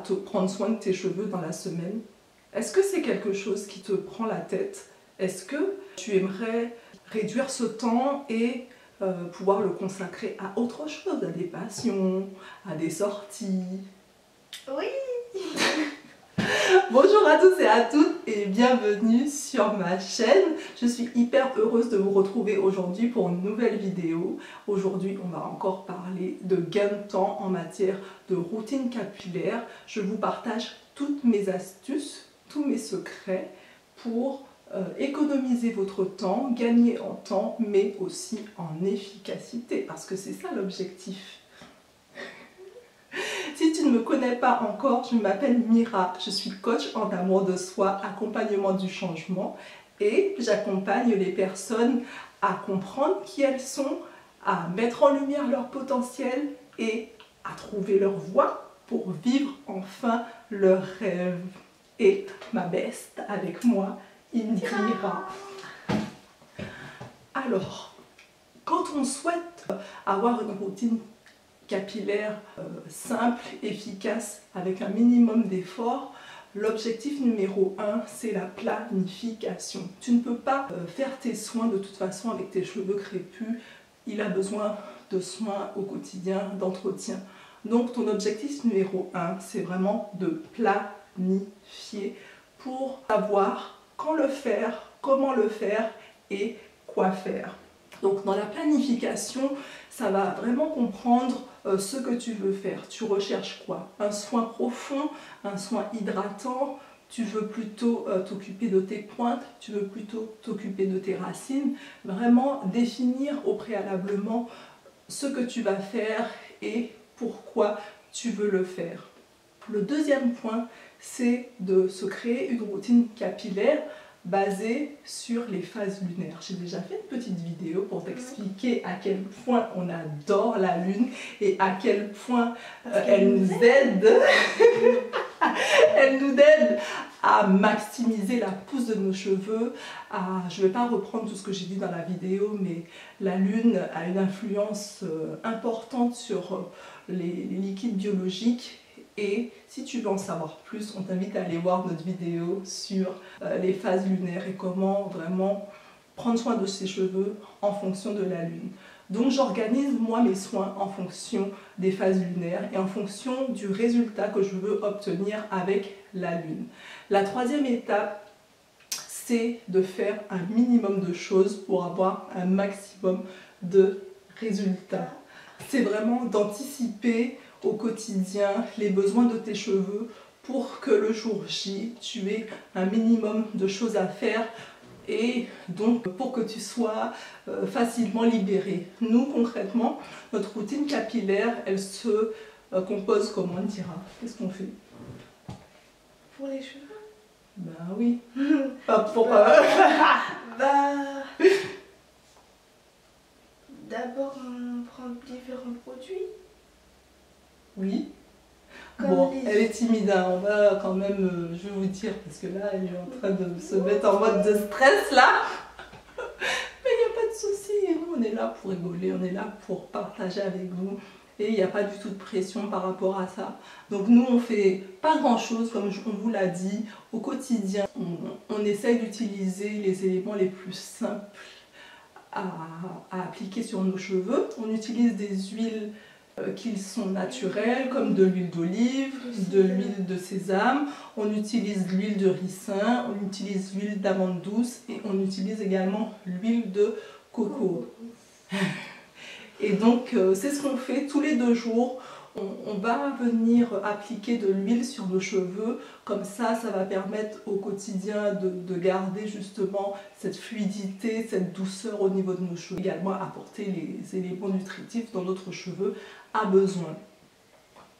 te prendre soin de tes cheveux dans la semaine? Est-ce que c'est quelque chose qui te prend la tête? Est-ce que tu aimerais réduire ce temps et pouvoir le consacrer à autre chose, à des passions, à des sorties? Oui. Bonjour à tous et à toutes et bienvenue sur ma chaîne. Je suis hyper heureuse de vous retrouver aujourd'hui pour une nouvelle vidéo. Aujourd'hui, on va encore parler de gain de temps en matière de routine capillaire. Je vous partage toutes mes astuces, tous mes secrets pour économiser votre temps, gagner en temps, mais aussi en efficacité, parce que c'est ça l'objectif. Si tu ne me connais pas encore, je m'appelle Mira, je suis coach en amour de soi, accompagnement du changement et j'accompagne les personnes à comprendre qui elles sont, à mettre en lumière leur potentiel et à trouver leur voie pour vivre enfin leur rêve. Et ma best avec moi, Indira. Alors, quand on souhaite avoir une routine capillaire simple, efficace, avec un minimum d'efforts, l'objectif numéro 1, c'est la planification. Tu ne peux pas faire tes soins de toute façon avec tes cheveux crépus. Il a besoin de soins au quotidien, d'entretien. Donc ton objectif numéro 1, c'est vraiment de planifier pour savoir quand le faire, comment le faire et quoi faire. Donc dans la planification, ça va vraiment comprendre ce que tu veux faire. Tu recherches quoi? Un soin profond, un soin hydratant, tu veux plutôt t'occuper de tes pointes, tu veux plutôt t'occuper de tes racines. Vraiment définir au préalablement ce que tu vas faire et pourquoi tu veux le faire. Le deuxième point, c'est de se créer une routine capillaire basée sur les phases lunaires. J'ai déjà fait une petite vidéo pour t'expliquer à quel point on adore la lune et à quel point elle nous aide elle nous aide à maximiser la pousse de nos cheveux. Je ne vais pas reprendre tout ce que j'ai dit dans la vidéo, mais la lune a une influence importante sur les liquides biologiques. Et si tu veux en savoir plus, on t'invite à aller voir notre vidéo sur les phases lunaires et comment vraiment prendre soin de ses cheveux en fonction de la lune. Donc j'organise moi mes soins en fonction des phases lunaires et en fonction du résultat que je veux obtenir avec la lune. La troisième étape, c'est de faire un minimum de choses pour avoir un maximum de résultats. C'est vraiment d'anticiper au quotidien les besoins de tes cheveux pour que le jour J, tu aies un minimum de choses à faire et donc pour que tu sois facilement libéré. Nous, concrètement, notre routine capillaire, elle se compose comment, on dira? Qu'est-ce qu'on fait? Pour les cheveux? Ben oui. Pas pour... D'abord, on prend différents produits. Oui. Comme bon, les... elle est timide, hein. On va quand même, je vais vous dire, parce que là, elle est en train de se mettre en mode de stress, là. Mais il n'y a pas de souci, nous, on est là pour rigoler, on est là pour partager avec vous. Et il n'y a pas du tout de pression par rapport à ça. Donc nous, on fait pas grand-chose, comme on vous l'a dit, au quotidien. On essaye d'utiliser les éléments les plus simples à appliquer sur nos cheveux. On utilise des huiles qui sont naturelles, comme de l'huile d'olive, de l'huile de sésame, on utilise l'huile de ricin, on utilise l'huile d'amande douce et on utilise également l'huile de coco. Et donc c'est ce qu'on fait tous les 2 jours. On va venir appliquer de l'huile sur nos cheveux, comme ça va permettre au quotidien de garder justement cette fluidité, cette douceur au niveau de nos cheveux. Également apporter les éléments nutritifs dont notre cheveu a besoin.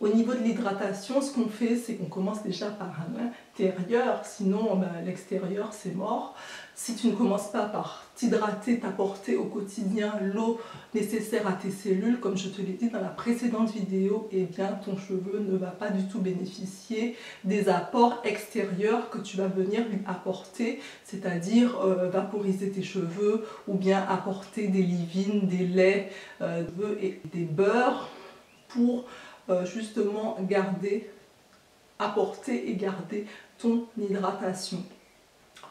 Au niveau de l'hydratation, ce qu'on fait, c'est qu'on commence déjà par l'intérieur, sinon l'extérieur c'est mort. Si tu ne commences pas par t'hydrater, t'apporter au quotidien l'eau nécessaire à tes cellules, comme je te l'ai dit dans la précédente vidéo, eh bien ton cheveu ne va pas du tout bénéficier des apports extérieurs que tu vas venir lui apporter, c'est-à-dire vaporiser tes cheveux ou bien apporter des leave-in, des laits et des beurres pour justement garder apporter et garder ton hydratation.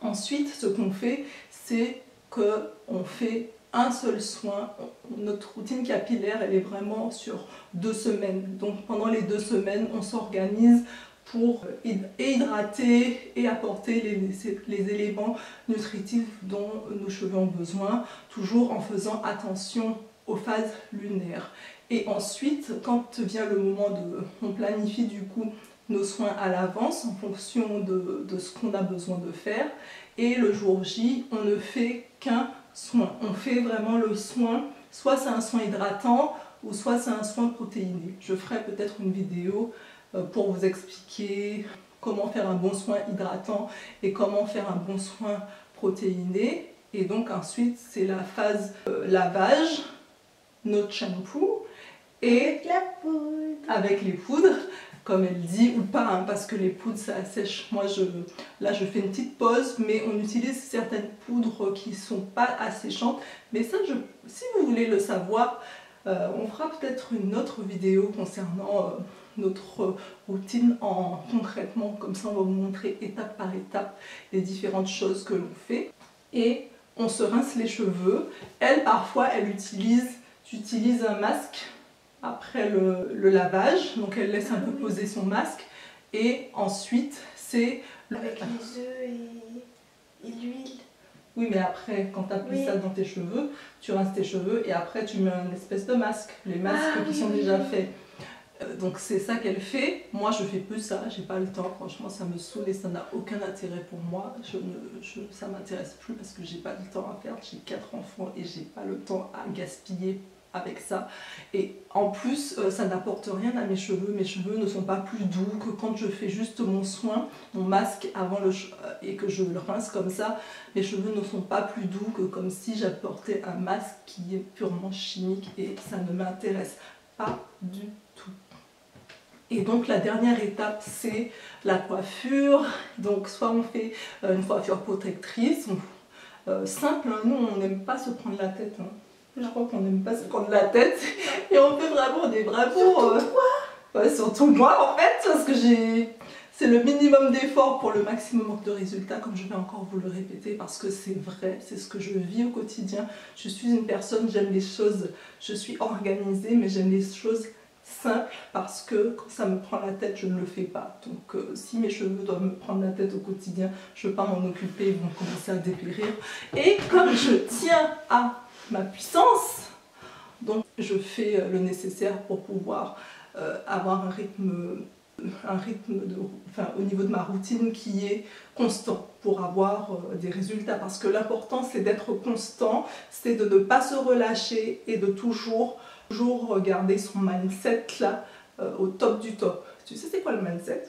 Ensuite, ce qu'on fait, c'est qu'on fait un seul soin. Notre routine capillaire, elle est vraiment sur 2 semaines. Donc pendant les 2 semaines, on s'organise pour hydrater et apporter les éléments nutritifs dont nos cheveux ont besoin, toujours en faisant attention aux phases lunaires. Et ensuite, quand vient le moment on planifie du coup nos soins à l'avance en fonction de ce qu'on a besoin de faire. Et le jour J, on ne fait qu'un soin. On fait vraiment le soin, soit c'est un soin hydratant ou soit c'est un soin protéiné. Je ferai peut-être une vidéo pour vous expliquer comment faire un bon soin hydratant et comment faire un bon soin protéiné. Et donc ensuite, c'est la phase lavage, notre shampoo et la poudre. Avec les poudres, comme elle dit, ou pas, hein, parce que les poudres ça sèche. Moi, là, je fais une petite pause, mais on utilise certaines poudres qui ne sont pas asséchantes. Mais ça, si vous voulez le savoir, on fera peut-être une autre vidéo concernant notre routine concrètement. Comme ça, on va vous montrer étape par étape les différentes choses que l'on fait. Et on se rince les cheveux. Elle, parfois, j'utilise un masque après le lavage, donc elle laisse un peu poser son masque et ensuite c'est... Avec les œufs et l'huile. Oui, mais après quand tu appliques ça dans tes cheveux, tu rinces tes cheveux et après tu mets une espèce de masque, les masques qui sont déjà faits. Donc c'est ça qu'elle fait. Moi je fais plus ça, j'ai pas le temps, franchement ça me saoule et ça n'a aucun intérêt pour moi. Ça m'intéresse plus parce que j'ai pas le temps à faire, j'ai 4 enfants et j'ai pas le temps à gaspiller avec ça. Et en plus ça n'apporte rien à mes cheveux ne sont pas plus doux que quand je fais juste mon soin, mon masque avant et que je le rince comme ça. Mes cheveux ne sont pas plus doux que comme si j'apportais un masque qui est purement chimique et ça ne m'intéresse pas du tout. Et donc la dernière étape c'est la coiffure. Donc soit on fait une coiffure protectrice, simple, hein. Nous on n'aime pas se prendre la tête, hein. Je crois qu'on n'aime pas se prendre la tête et on fait vraiment des bravos. Surtout moi en fait, parce que c'est le minimum d'effort pour le maximum de résultats, comme je vais encore vous le répéter, parce que c'est vrai, c'est ce que je vis au quotidien. Je suis une personne, j'aime les choses, je suis organisée, mais j'aime les choses simples parce que quand ça me prend la tête, je ne le fais pas. Donc si mes cheveux doivent me prendre la tête au quotidien, je ne veux pas m'en occuper, ils vont commencer à dépérir. Et comme je tiens à ma puissance, donc je fais le nécessaire pour pouvoir avoir un rythme au niveau de ma routine qui est constant pour avoir des résultats, parce que l'important c'est d'être constant, c'est de ne pas se relâcher et de toujours garder son mindset là au top du top. Tu sais c'est quoi le mindset?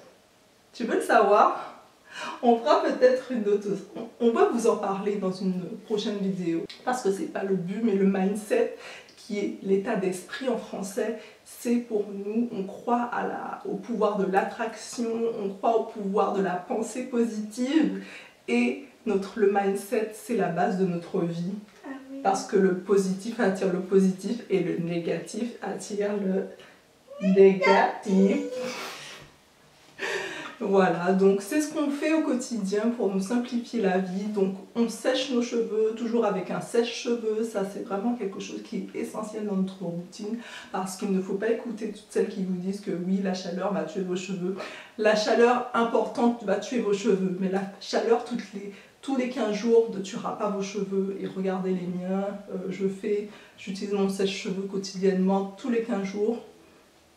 Tu veux le savoir? On fera peut-être une autre, on va vous en parler dans une prochaine vidéo, parce que c'est pas le but, mais le mindset qui est l'état d'esprit en français, c'est pour nous, on croit au pouvoir de l'attraction, on croit au pouvoir de la pensée positive, et le mindset c'est la base de notre vie, parce que le positif attire le positif et le négatif attire le négatif. Voilà, donc c'est ce qu'on fait au quotidien pour nous simplifier la vie. Donc on sèche nos cheveux, toujours avec un sèche-cheveux. Ça c'est vraiment quelque chose qui est essentiel dans notre routine, parce qu'il ne faut pas écouter toutes celles qui vous disent que oui, la chaleur va tuer vos cheveux. La chaleur importante va tuer vos cheveux, mais la chaleur tous les 15 jours ne tuera pas vos cheveux. Et regardez les miens, j'utilise mon sèche-cheveux quotidiennement tous les 15 jours.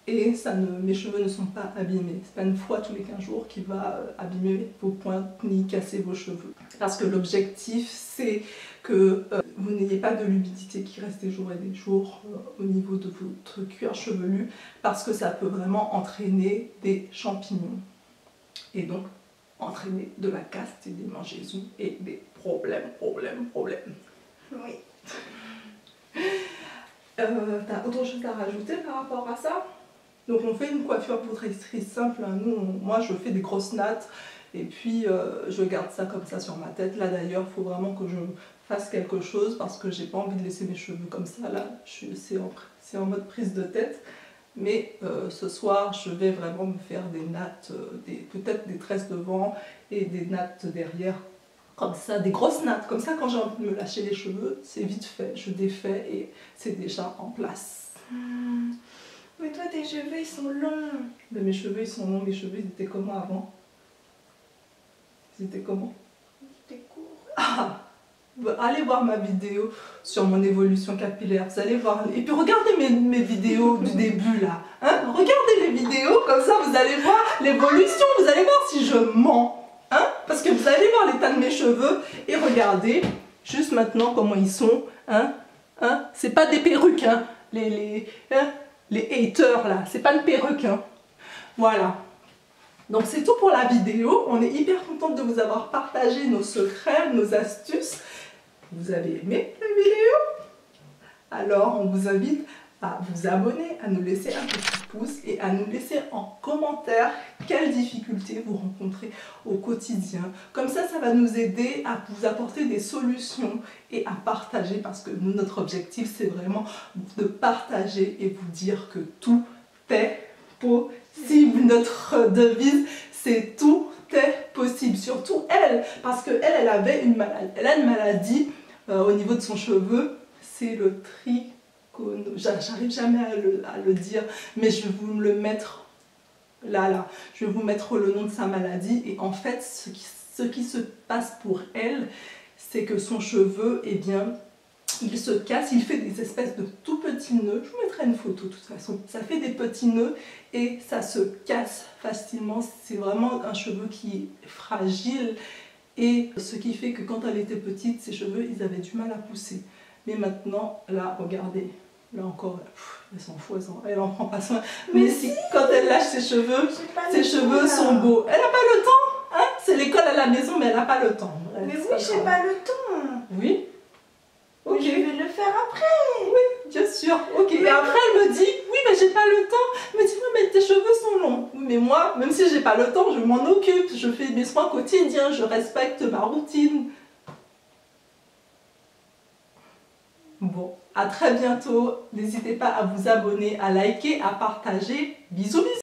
Et mes cheveux ne sont pas abîmés. C'est pas une fois tous les 15 jours qui va abîmer vos pointes ni casser vos cheveux. Parce que l'objectif c'est que vous n'ayez pas de l'humidité qui reste des jours et des jours au niveau de votre cuir chevelu, parce que ça peut vraiment entraîner des champignons. Et donc entraîner de la caste et des mangeaisons et des problèmes. Oui. T'as autre chose à rajouter par rapport à ça? Donc on fait une coiffure protectrice simple, hein. Moi je fais des grosses nattes et puis je garde ça comme ça sur ma tête. Là d'ailleurs il faut vraiment que je fasse quelque chose parce que j'ai pas envie de laisser mes cheveux comme ça là. C'est en mode prise de tête. Mais ce soir, je vais vraiment me faire des nattes, peut-être des tresses devant et des nattes derrière. Comme ça, des grosses nattes. Comme ça, quand j'ai envie de me lâcher les cheveux, c'est vite fait. Je défais et c'est déjà en place. Mais toi, tes cheveux, ils sont longs. Mais mes cheveux, ils sont longs. Mes cheveux, ils étaient comment avant? Ils étaient comment? Ils étaient courts. Ah, allez voir ma vidéo sur mon évolution capillaire. Vous allez voir. Et puis regardez mes vidéos du début là. Hein? Regardez les vidéos, comme ça vous allez voir l'évolution. Vous allez voir si je mens. Hein? Parce que vous allez voir l'état de mes cheveux. Et regardez juste maintenant comment ils sont. Hein? Hein? C'est pas des perruques. Hein? Les haters là. C'est pas une perruque. Hein? Voilà. Donc c'est tout pour la vidéo. On est hyper contente de vous avoir partagé nos secrets, nos astuces. Vous avez aimé la vidéo? Alors on vous invite à vous abonner, à nous laisser un petit pouce et à nous laisser en commentaire quelles difficultés vous rencontrez au quotidien. Comme ça, ça va nous aider à vous apporter des solutions et à partager, parce que nous, notre objectif, c'est vraiment de partager et vous dire que tout est possible. Notre devise, c'est tout est possible. Surtout elle, parce qu'elle, elle avait une maladie. Elle a une maladie au niveau de son cheveu, c'est le trichome. J'arrive jamais à le dire, mais je vais vous le mettre là. Je vais vous mettre le nom de sa maladie. Et en fait, ce qui se passe pour elle, c'est que son cheveu, eh bien, il se casse, il fait des espèces de tout petits nœuds. Je vous mettrai une photo de toute façon. Ça fait des petits nœuds et ça se casse facilement. C'est vraiment un cheveu qui est fragile. Et ce qui fait que quand elle était petite, ses cheveux, ils avaient du mal à pousser. Mais maintenant, là, regardez. Là encore, elle s'en fout, elle en prend pas soin. Mais si, quand elle lâche ses cheveux sont beaux. Elle n'a pas le temps, hein? C'est l'école à la maison, mais elle n'a pas le temps. Mais oui, j'ai pas le temps. Oui. Ok. Mais je vais le faire après. Oui, bien sûr. Ok. Et après, elle me dit, oui, mais j'ai pas le temps. Elle me dit, oui, mais tes cheveux sont longs. Oui, mais moi, même si j'ai pas le temps, je m'en occupe. Je fais mes soins quotidiens, je respecte ma routine. Bon, à très bientôt. N'hésitez pas à vous abonner, à liker, à partager. Bisous, bisous.